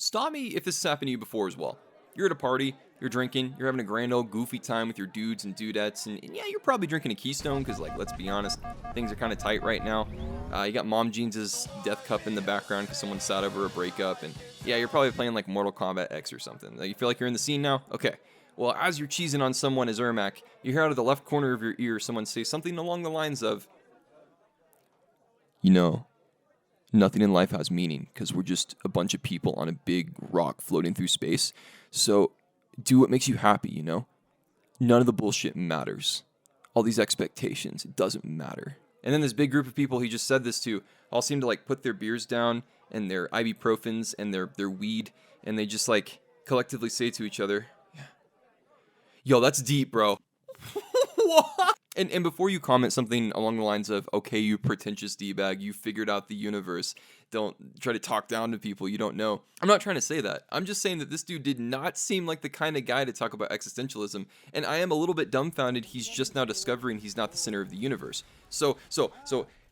Stop me if this has happened to you before as well. You're at a party, you're drinking, you're having a grand old goofy time with your dudes and dudettes, and yeah, you're probably drinking a Keystone, because, like, let's be honest, things are kind of tight right now. You got Mom Jeans' Death Cup in the background because someone sat over a breakup, and yeah, you're probably playing, like, Mortal Kombat X or something. You feel like you're in the scene now? Okay. Well, as you're cheesing on someone as Ermac, you hear out of the left corner of your ear someone say something along the lines of, you know, nothing in life has meaning because we're just a bunch of people on a big rock floating through space. So do what makes you happy, you know? None of the bullshit matters. All these expectations, it doesn't matter. And then this big group of people he just said this to all seem to, like, put their beers down and their ibuprofens and their weed, and they just, like, collectively say to each other, yeah. Yo, that's deep, bro. What? And before you comment something along the lines of, okay, you pretentious D-bag, you figured out the universe, don't try to talk down to people you don't know. I'm not trying to say that. I'm just saying that this dude did not seem like the kind of guy to talk about existentialism, and I am a little bit dumbfounded he's just now discovering he's not the center of the universe. So,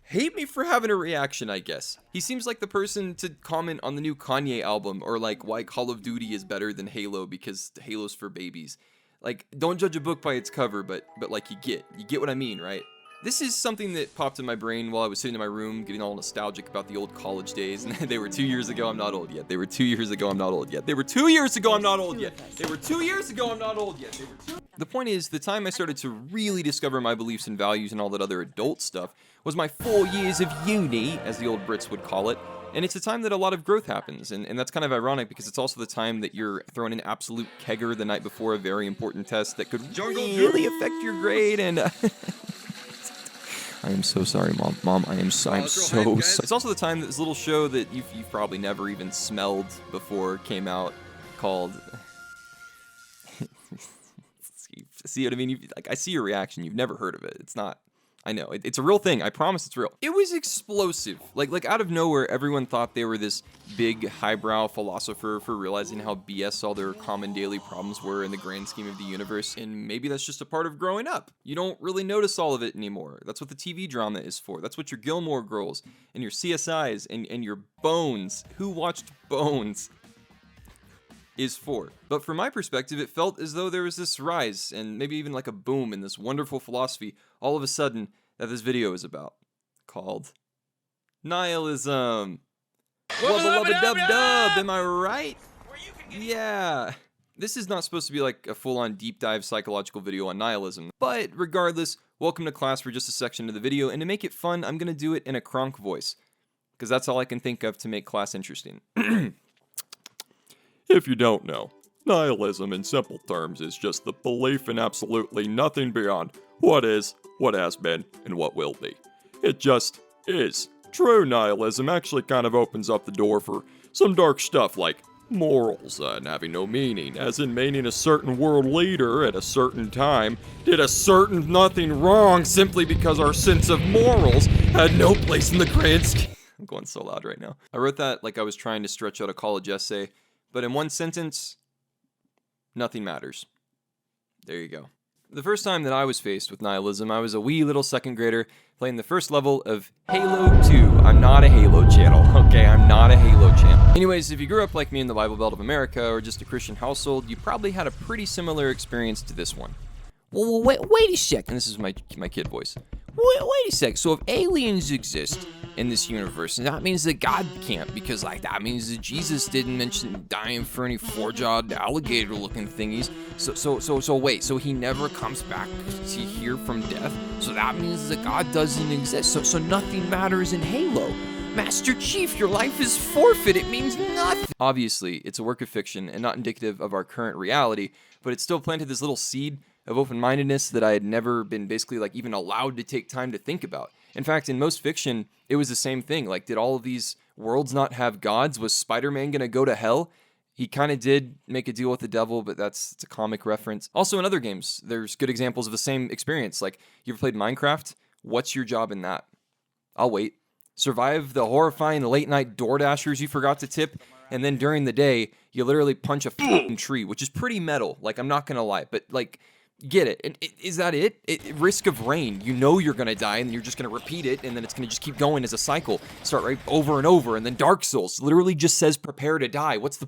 hate me for having a reaction, I guess. He seems like the person to comment on the new Kanye album, or, like, why Call of Duty is better than Halo because Halo's for babies. Like, don't judge a book by its cover, but like, you get what I mean, right? This is something that popped in my brain while I was sitting in my room getting all nostalgic about the old college days, and they were 2 years ago, I'm not old yet. They were 2 years ago, I'm not old yet. They were 2 years ago, I'm not old yet. They were 2 years ago, I'm not old yet. The point is, the time I started to really discover my beliefs and values and all that other adult stuff was my 4 years of uni, as the old Brits would call it. And it's a time that a lot of growth happens, and that's kind of ironic because it's also the time that you're throwing an absolute kegger the night before a very important test that could really affect your grade, and I am so sorry, Mom. Mom, I'm so sorry. It's also the time that this little show that you've probably never even smelled before came out called... See what I mean? I see your reaction. You've never heard of it. It's not... I know, it's a real thing. I promise it's real. It was explosive. Like out of nowhere, everyone thought they were this big, highbrow philosopher for realizing how BS all their common daily problems were in the grand scheme of the universe, and maybe that's just a part of growing up. You don't really notice all of it anymore. That's what the TV drama is for. That's what your Gilmore Girls, and your CSIs, and your Bones. Who watched Bones? Is for. But from my perspective, it felt as though there was this rise, and maybe even like a boom in this wonderful philosophy, all of a sudden, that this video is about, called Nihilism. Wubba-lubba-dub-dub, am I right? Yeah. This is not supposed to be like a full-on deep dive psychological video on nihilism, but regardless, welcome to class for just a section of the video, and to make it fun, I'm gonna do it in a Kronk voice, because that's all I can think of to make class interesting. If you don't know, nihilism in simple terms is just the belief in absolutely nothing beyond what is, what has been, and what will be. It just is. True nihilism actually kind of opens up the door for some dark stuff like morals and having no meaning, as in meaning a certain world leader at a certain time did a certain nothing wrong simply because our sense of morals had no place in the grand scheme. I'm going so loud right now. I wrote that like I was trying to stretch out a college essay, but in one sentence, nothing matters. There you go. The first time that I was faced with nihilism, I was a wee little second grader playing the first level of Halo 2. I'm not a Halo channel, okay? I'm not a Halo channel. Anyways, if you grew up like me in the Bible Belt of America or just a Christian household, you probably had a pretty similar experience to this one. Well, wait a sec. And this is my kid voice. Wait a sec. So if aliens exist in this universe, and that means that God can't, because like that means that Jesus didn't mention dying for any four-jawed alligator-looking thingies. So wait. So he never comes back to hear from death. So that means that God doesn't exist. So nothing matters in Halo. Master Chief, your life is forfeit. It means nothing. Obviously, it's a work of fiction and not indicative of our current reality, but it still planted this little seed of open-mindedness that I had never been basically like even allowed to take time to think about. In fact, in most fiction, it was the same thing. Like, did all of these worlds not have gods? Was Spider-Man gonna go to hell? He kind of did make a deal with the devil, but it's a comic reference. Also, in other games, there's good examples of the same experience. Like, you ever played Minecraft? What's your job in that? I'll wait. Survive the horrifying late-night door dashers you forgot to tip, and then during the day, you literally punch a f***ing tree, which is pretty metal. Like, I'm not gonna lie, but like, Get it? And is that it? Risk of rain. You know you're gonna die, and then you're just gonna repeat it, and then it's gonna just keep going as a cycle. Start right over and over, and then Dark Souls literally just says prepare to die. What's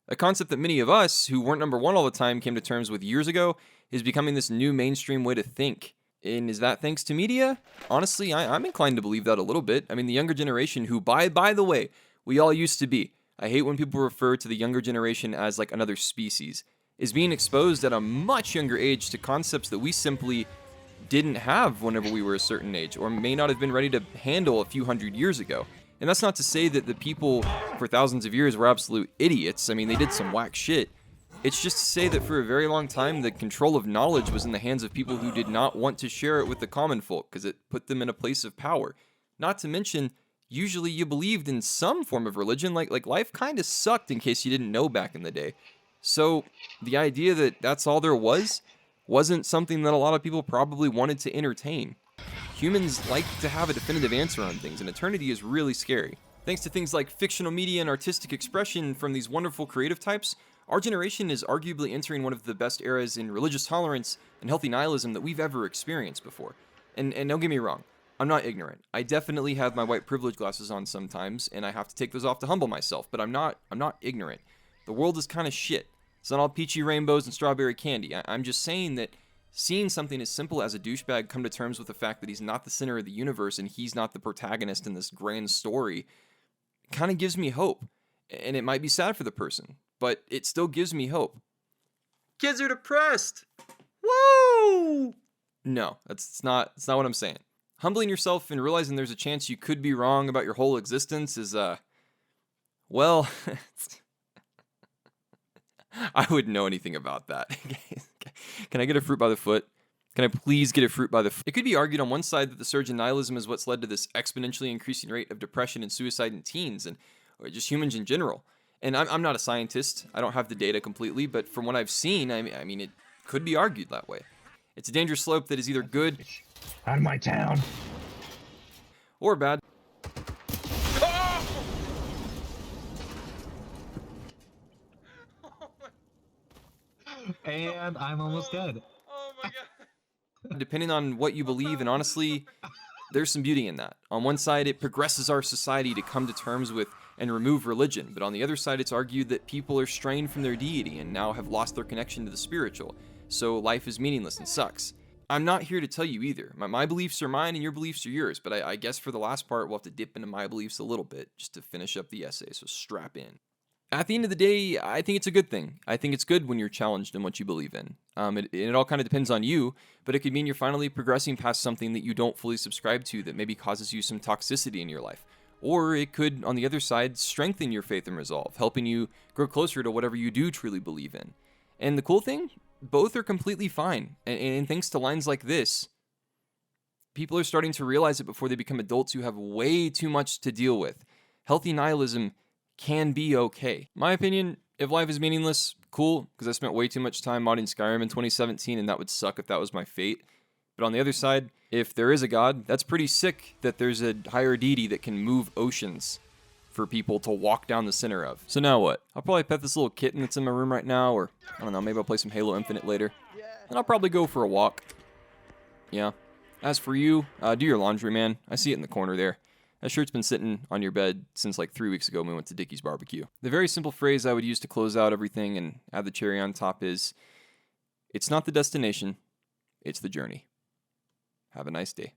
a concept that many of us who weren't number one all the time came to terms with years ago is becoming this new mainstream way to think. And is that thanks to media? Honestly, I'm inclined to believe that a little bit. I mean, the younger generation, who by the way, we all used to be. I hate when people refer to the younger generation as like another species, is being exposed at a much younger age to concepts that we simply didn't have whenever we were a certain age, or may not have been ready to handle a few hundred years ago. And that's not to say that the people for thousands of years were absolute idiots. I mean, they did some whack shit. It's just to say that for a very long time, the control of knowledge was in the hands of people who did not want to share it with the common folk, because it put them in a place of power. Not to mention, usually you believed in some form of religion, like life kind of sucked in case you didn't know back in the day. So the idea that that's all there wasn't something that a lot of people probably wanted to entertain. Humans like to have a definitive answer on things, and eternity is really scary. Thanks to things like fictional media and artistic expression from these wonderful creative types, our generation is arguably entering one of the best eras in religious tolerance and healthy nihilism that we've ever experienced before. And don't get me wrong, I'm not ignorant. I definitely have my white privilege glasses on sometimes, and I have to take those off to humble myself, but I'm not ignorant. The world is kind of shit. It's not all peachy rainbows and strawberry candy. I'm just saying that seeing something as simple as a douchebag come to terms with the fact that he's not the center of the universe and he's not the protagonist in this grand story kind of gives me hope. And it might be sad for the person, but it still gives me hope. Kids are depressed. Woo! No, that's not what I'm saying. Humbling yourself and realizing there's a chance you could be wrong about your whole existence is, well, I wouldn't know anything about that. Can I get a fruit by the foot? Can I please get a fruit by the foot? It could be argued on one side that the surge in nihilism is what's led to this exponentially increasing rate of depression and suicide in teens or just humans in general. And I'm not a scientist. I don't have the data completely, but from what I've seen, I mean, it could be argued that way. It's a dangerous slope that is either good out of my town or bad. And I'm almost dead. Oh my god. Depending on what you believe, and honestly, there's some beauty in that. On one side, it progresses our society to come to terms with and remove religion, but on the other side, it's argued that people are strained from their deity and now have lost their connection to the spiritual, so life is meaningless and sucks. I'm not here to tell you either. My beliefs are mine and your beliefs are yours, but I guess for the last part, we'll have to dip into my beliefs a little bit just to finish up the essay, so strap in. At the end of the day, I think it's a good thing. I think it's good when you're challenged in what you believe in. It all kind of depends on you, but it could mean you're finally progressing past something that you don't fully subscribe to that maybe causes you some toxicity in your life. Or it could, on the other side, strengthen your faith and resolve, helping you grow closer to whatever you do truly believe in. And the cool thing, both are completely fine. And thanks to lines like this, people are starting to realize it before they become adults who have way too much to deal with. Healthy nihilism can be okay. My opinion, if life is meaningless, cool, because I spent way too much time modding Skyrim in 2017, and that would suck if that was my fate. But on the other side, if there is a god, that's pretty sick that there's a higher deity that can move oceans for people to walk down the center of. So now what? I'll probably pet this little kitten that's in my room right now, or I don't know, maybe I'll play some Halo Infinite later. And I'll probably go for a walk. Yeah. As for you, do your laundry, man. I see it in the corner there. That shirt's been sitting on your bed since like 3 weeks ago when we went to Dickie's Barbecue. The very simple phrase I would use to close out everything and add the cherry on top is, it's not the destination, it's the journey. Have a nice day.